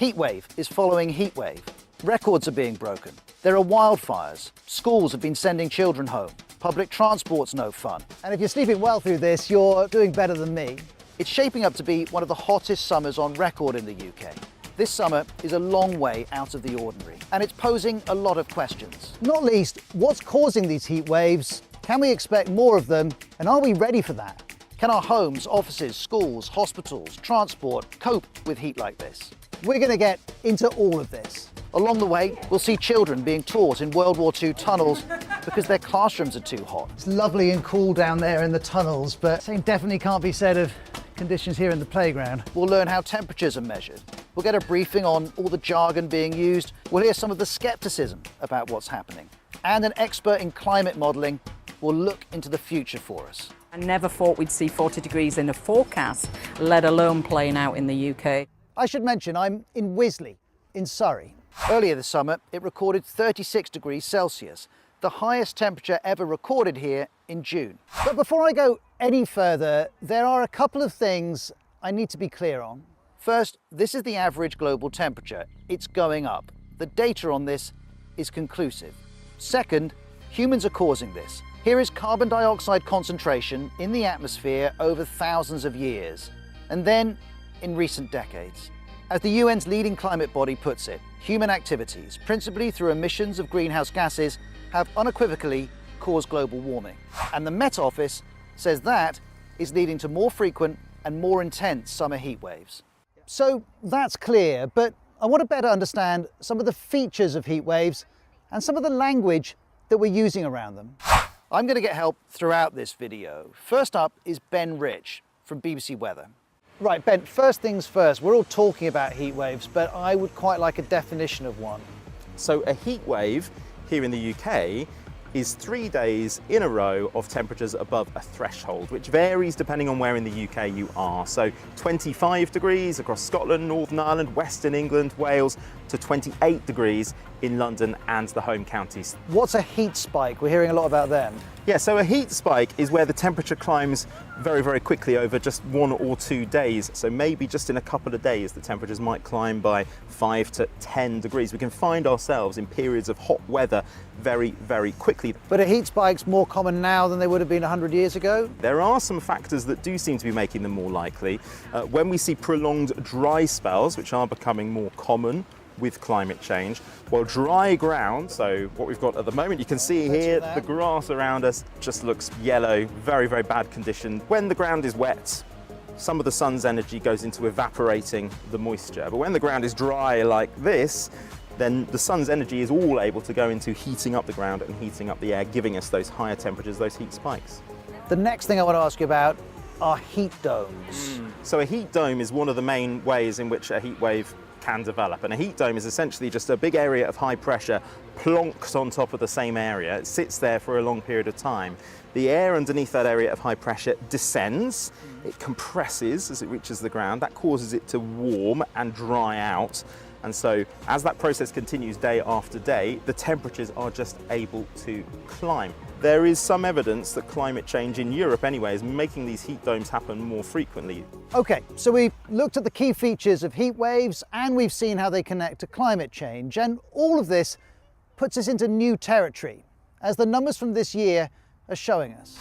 Heatwave is following heatwave. Records are being broken. There are wildfires. Schools have been sending children home. Public transport's no fun. And if you're sleeping well through this, you're doing better than me. It's shaping up to be one of the hottest summers on record in the UK. This summer is a long way out of the ordinary, and it's posing a lot of questions. Not least, what's causing these heat waves? Can we expect more of them? And are we ready for that? Can our homes, offices, schools, hospitals, transport cope with heat like this? We're going to get into all of this. Along the way, we'll see children being taught in World War II tunnels because their classrooms are too hot. It's lovely and cool down there in the tunnels, but same definitely can't be said of conditions here in the playground. We'll learn how temperatures are measured. We'll get a briefing on all the jargon being used. We'll hear some of the skepticism about what's happening. And an expert in climate modelling will look into the future for us. I never thought we'd see 40 degrees in a forecast, let alone playing out in the UK. I should mention I'm in Wisley, in Surrey. Earlier this summer, it recorded 36 degrees Celsius, the highest temperature ever recorded here in June. But before I go any further, there are a couple of things I need to be clear on. First, this is the average global temperature. It's going up. The data on this is conclusive. Second, humans are causing this. Here is carbon dioxide concentration in the atmosphere over thousands of years, and then in recent decades. As the UN's leading climate body puts it, human activities, principally through emissions of greenhouse gases, have unequivocally caused global warming. And the Met Office says that is leading to more frequent and more intense summer heat waves. So that's clear, but I want to better understand some of the features of heat waves and some of the language that we're using around them. I'm going to get help throughout this video. First up is Ben Rich from BBC Weather. Right, Ben, first things first, we're all talking about heat waves, but I would quite like a definition of one. So a heat wave here in the UK is 3 days in a row of temperatures above a threshold, which varies depending on where in the UK you are. So 25 degrees across Scotland, Northern Ireland, Western England, Wales, to 28 degrees in London and the home counties. What's a heat spike? We're hearing a lot about them. Yeah, so a heat spike is where the temperature climbs very, very quickly over just 1 or 2 days. So maybe just in a couple of days, the temperatures might climb by 5 to 10 degrees. We can find ourselves in periods of hot weather very, very quickly. But are heat spikes more common now than they would have been 100 years ago? There are some factors that do seem to be making them more likely. When we see prolonged dry spells, which are becoming more common with climate change, while dry ground, so what we've got at the moment, you can see here the grass around us just looks yellow, very, very bad condition. When the ground is wet, some of the sun's energy goes into evaporating the moisture, but when the ground is dry like this, then the sun's energy is all able to go into heating up the ground and heating up the air, giving us those higher temperatures, those heat spikes. The next thing I want to ask you about are heat domes. So a heat dome is one of the main ways in which a heat wave can develop, and a heat dome is essentially just a big area of high pressure plonked on top of the same area. It sits there for a long period of time. The air underneath that area of high pressure descends, it compresses as it reaches the ground, that causes it to warm and dry out. And so as that process continues day after day, the temperatures are just able to climb. There is some evidence that climate change in Europe anyway is making these heat domes happen more frequently. Okay, so we've looked at the key features of heat waves and we've seen how they connect to climate change, and all of this puts us into new territory, as the numbers from this year are showing us.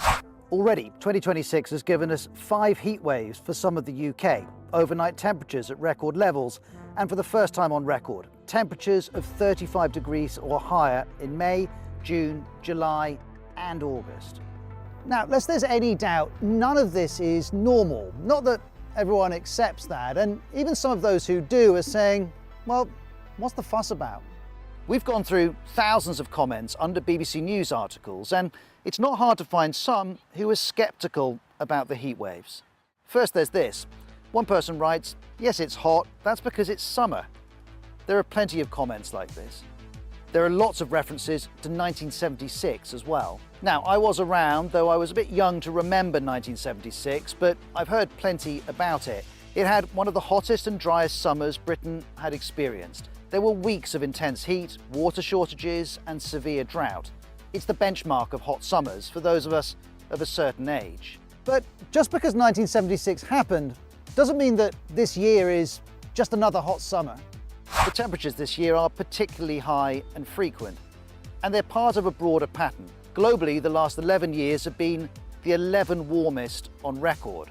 Already, 2026 has given us 5 heat waves for some of the UK, overnight temperatures at record levels, and for the first time on record, temperatures of 35 degrees or higher in May, June, July, and August. Now, lest there's any doubt, none of this is normal. Not that everyone accepts that, and even some of those who do are saying, well, what's the fuss about? We've gone through thousands of comments under BBC News articles, and it's not hard to find some who are sceptical about the heat waves. First, there's this. One person writes, yes, it's hot, that's because it's summer. There are plenty of comments like this. There are lots of references to 1976 as well. Now, I was around, though I was a bit young to remember 1976, but I've heard plenty about it. It had one of the hottest and driest summers Britain had experienced. There were weeks of intense heat, water shortages, and severe drought. It's the benchmark of hot summers for those of us of a certain age. But just because 1976 happened doesn't mean that this year is just another hot summer. The temperatures this year are particularly high and frequent, and they're part of a broader pattern. Globally, the last 11 years have been the 11 warmest on record.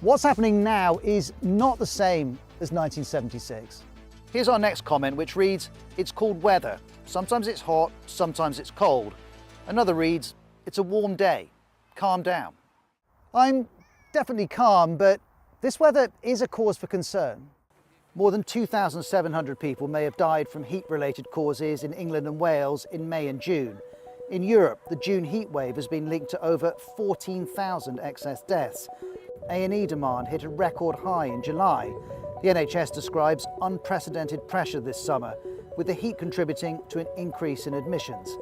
What's happening now is not the same as 1976. Here's our next comment, which reads, "It's called weather. Sometimes it's hot, sometimes it's cold." Another reads, "It's a warm day. Calm down." I'm definitely calm, but this weather is a cause for concern. More than 2,700 people may have died from heat-related causes in England and Wales in May and June. In Europe, the June heat wave has been linked to over 14,000 excess deaths. A&E demand hit a record high in July. The NHS describes unprecedented pressure this summer, with the heat contributing to an increase in admissions.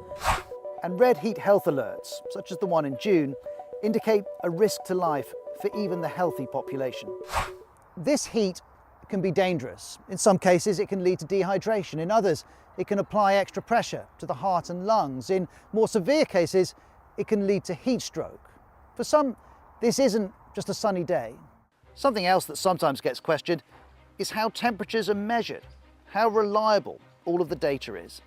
And red heat health alerts, such as the one in June, indicate a risk to life for even the healthy population. This heat can be dangerous. In some cases, it can lead to dehydration. In others, it can apply extra pressure to the heart and lungs. In more severe cases, it can lead to heat stroke. For some, this isn't just a sunny day. Something else that sometimes gets questioned is how temperatures are measured, how reliable all of the data is.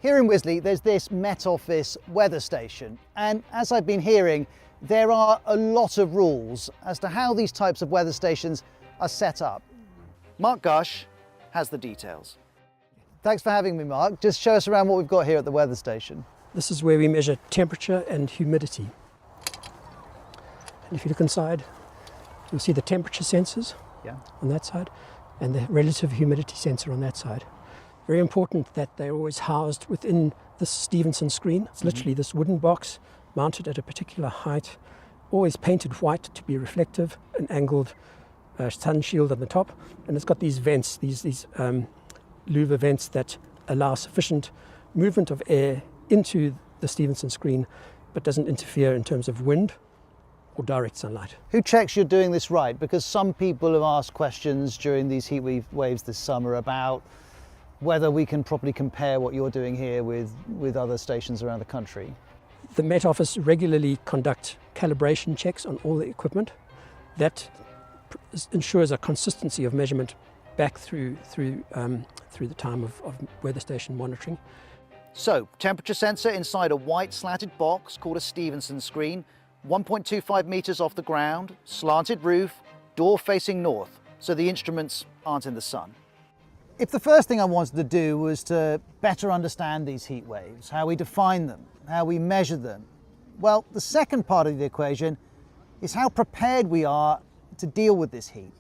Here in Wisley, there's this Met Office weather station, and as I've been hearing, there are a lot of rules as to how these types of weather stations are set up. Mark Gush has the details. Thanks for having me, Mark. Just show us around what we've got here at the weather station. This is where we measure temperature and humidity. And if you look inside, you'll see the temperature sensors on that side and the relative humidity sensor on that side. Very important that they're always housed within this Stevenson screen. It's literally this wooden box mounted at a particular height, always painted white to be reflective, an angled sun shield on the top, and it's got these vents, these louver vents that allow sufficient movement of air into the Stevenson screen, but doesn't interfere in terms of wind or direct sunlight. Who checks you're doing this right? Because some people have asked questions during these heat waves this summer about whether we can properly compare what you're doing here with other stations around the country. The Met Office regularly conduct calibration checks on all the equipment. That ensures a consistency of measurement back through the time of weather station monitoring. So, temperature sensor inside a white slatted box called a Stevenson screen, 1.25 metres off the ground, slanted roof, door facing north, so the instruments aren't in the sun. If the first thing I wanted to do was to better understand these heat waves, how we define them, how we measure them, well, the second part of the equation is how prepared we are to deal with this heat.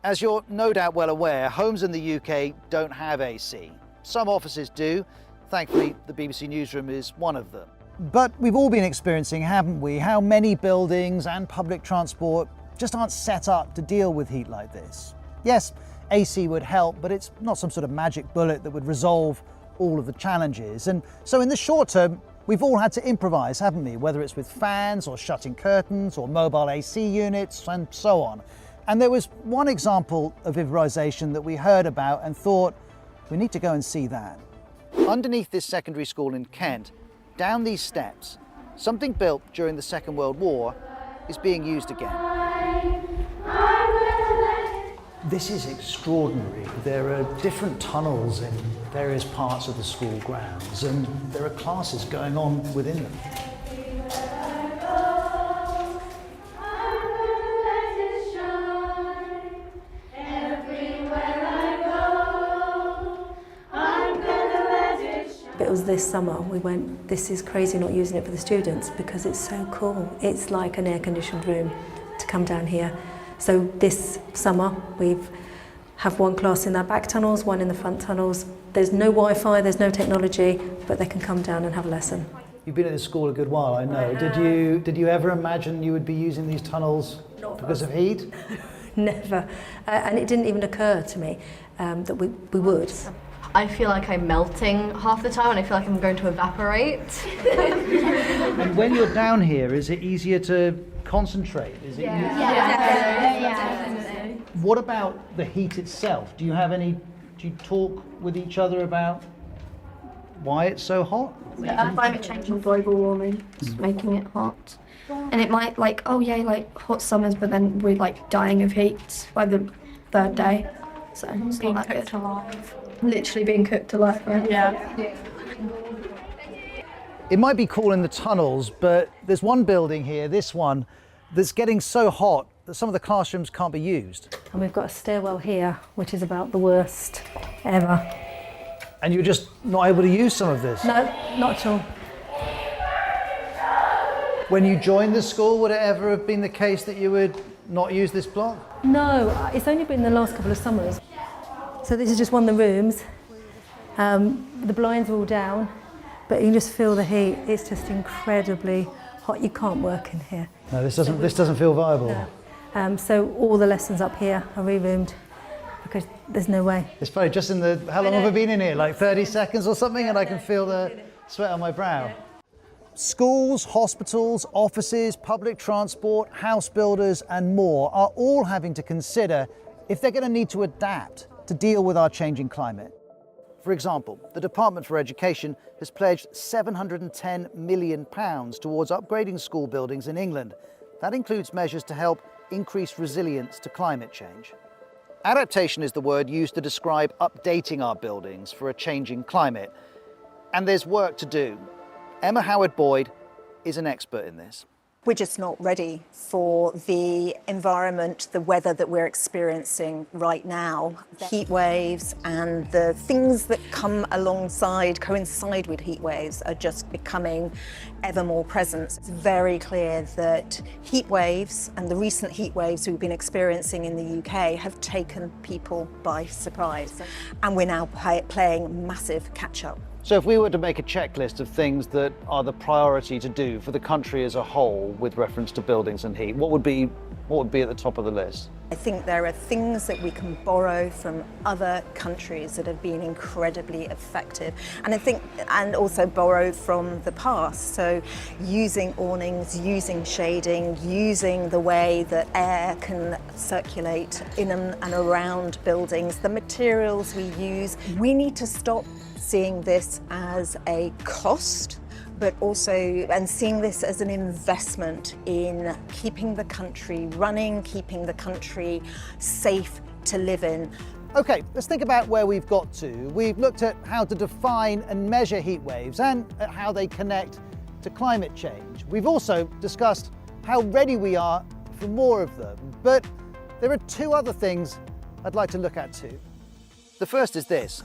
As you're no doubt well aware, homes in the UK don't have AC. Some offices do. Thankfully, the BBC Newsroom is one of them. But we've all been experiencing, haven't we, how many buildings and public transport just aren't set up to deal with heat like this. Yes, AC would help, but it's not some sort of magic bullet that would resolve all of the challenges. And so in the short term, we've all had to improvise, haven't we? Whether it's with fans or shutting curtains or mobile AC units and so on. And there was one example of improvisation that we heard about and thought, we need to go and see that. Underneath this secondary school in Kent, down these steps, something built during the Second World War is being used again. This is extraordinary. There are different tunnels in various parts of the school grounds, and there are classes going on within them. It was this summer we went, this is crazy not using it for the students because it's so cool. It's like an air-conditioned room to come down here. So this summer we have one class in our back tunnels, one in the front tunnels. There's no Wi-Fi, there's no technology, but they can come down and have a lesson. You've been at this school a good while, I know. Did you ever imagine you would be using these tunnels because of heat? Never. And it didn't even occur to me that we would. I feel like I'm melting half the time and I feel like I'm going to evaporate. And when you're down here, is it easier to concentrate? Is it Definitely. What about the heat itself? Do you talk with each other about why it's so hot? Climate change and global warming is making it hot. And it might hot summers, but then we're dying of heat by the third day. So it's being cooked alive. Literally being cooked alive, right? Yeah. It might be cool in the tunnels, but there's one building here, this one, that's getting so hot that some of the classrooms can't be used. And we've got a stairwell here, which is about the worst ever. And you're just not able to use some of this? No, not at all. When you joined the school, would it ever have been the case that you would not use this block? No, it's only been the last couple of summers. So this is just one of the rooms. The blinds are all down, but you can just feel the heat. It's just incredibly hot. You can't work in here. No, this doesn't feel viable. No. So all the lessons up here are re-roomed because there's no way. It's funny, just in the, how long have I been in here? Like 30 seconds or something, and I can feel the sweat on my brow. Schools, hospitals, offices, public transport, house builders and more are all having to consider if they're going to need to adapt to deal with our changing climate. For example, the Department for Education has pledged £710 million towards upgrading school buildings in England. That includes measures to help increase resilience to climate change. Adaptation is the word used to describe updating our buildings for a changing climate. And there's work to do. Emma Howard-Boyd is an expert in this. We're just not ready for the environment, the weather that we're experiencing right now. The heat waves and the things that come alongside, coincide with heat waves are just becoming ever more present. It's very clear that heat waves and the recent heat waves we've been experiencing in the UK have taken people by surprise. And we're now playing massive catch-up. So if we were to make a checklist of things that are the priority to do for the country as a whole with reference to buildings and heat, what would be at the top of the list? I think there are things that we can borrow from other countries that have been incredibly effective, and also borrow from the past. So using awnings, using shading, using the way that air can circulate in and around buildings, the materials we use. We need to stop seeing this as a cost, but also and seeing this as an investment in keeping the country running, keeping the country safe to live in. Okay, let's think about where we've got to. We've looked at how to define and measure heat waves and at how they connect to climate change. We've also discussed how ready we are for more of them, but there are two other things I'd like to look at too. The first is this.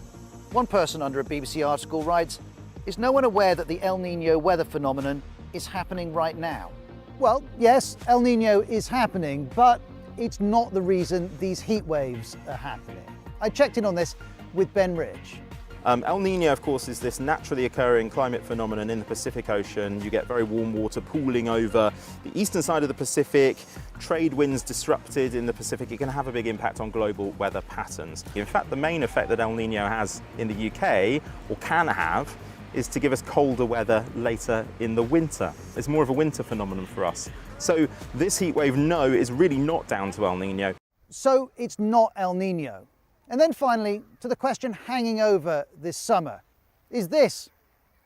One person under a BBC article writes, "Is no one aware that the El Niño weather phenomenon is happening right now?" Well, yes, El Niño is happening, but it's not the reason these heat waves are happening. I checked in on this with Ben Rich. El Niño, of course, is this naturally occurring climate phenomenon in the Pacific Ocean. You get very warm water pooling over the eastern side of the Pacific, trade winds disrupted in the Pacific. It can have a big impact on global weather patterns. In fact, the main effect that El Niño has in the UK, or can have, is to give us colder weather later in the winter. It's more of a winter phenomenon for us. So this heat wave, no, is really not down to El Niño. So it's not El Niño. And then finally, to the question hanging over this summer, is this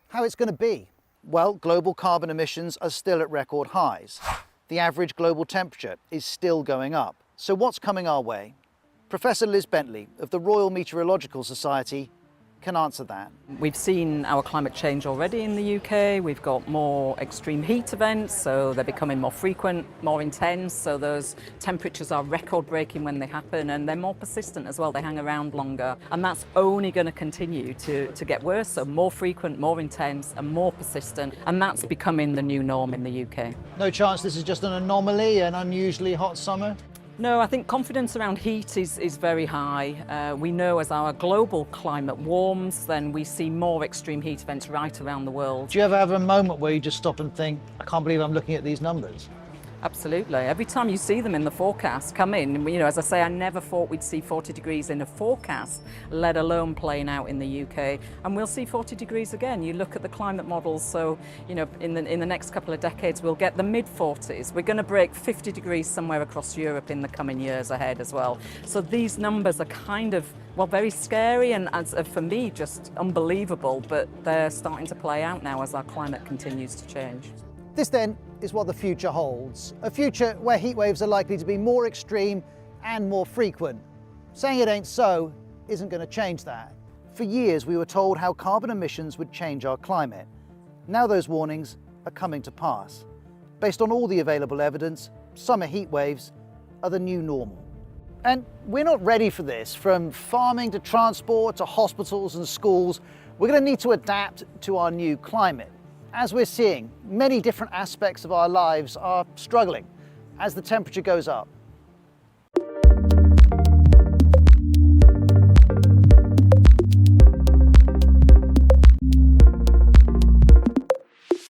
how it's going to be? Well, global carbon emissions are still at record highs. The average global temperature is still going up. So what's coming our way? Professor Liz Bentley of the Royal Meteorological Society can answer that. We've seen our climate change already in the UK. We've got more extreme heat events, so they're becoming more frequent, more intense. So those temperatures are record-breaking when they happen, and they're more persistent as well. They hang around longer, and that's only going to continue to get worse. So more frequent, more intense, and more persistent, and that's becoming the new norm in the UK. No chance this is just an anomaly, an unusually hot summer? No, I think confidence around heat is very high. We know as our global climate warms, then we see more extreme heat events right around the world. Do you ever have a moment where you just stop and think, I can't believe I'm looking at these numbers? Absolutely. Every time you see them in the forecast come in, you know, as I say, I never thought we'd see 40 degrees in a forecast, let alone playing out in the UK. And we'll see 40 degrees again. You look at the climate models, so, you know, in the next couple of decades, we'll get the mid-40s. We're going to break 50 degrees somewhere across Europe in the coming years ahead as well. So these numbers are kind of, well, very scary and, as for me, just unbelievable, but they're starting to play out now as our climate continues to change. This then is what the future holds. A future where heat waves are likely to be more extreme and more frequent. saying it ain't so isn't going to change that. For years we were told how carbon emissions would change our climate. Now those warnings are coming to pass. Based on all the available evidence, summer heat waves are the new normal. And we're not ready for this. From farming to transport to hospitals and schools, we're going to need to adapt to our new climate. As we're seeing, many different aspects of our lives are struggling as the temperature goes up.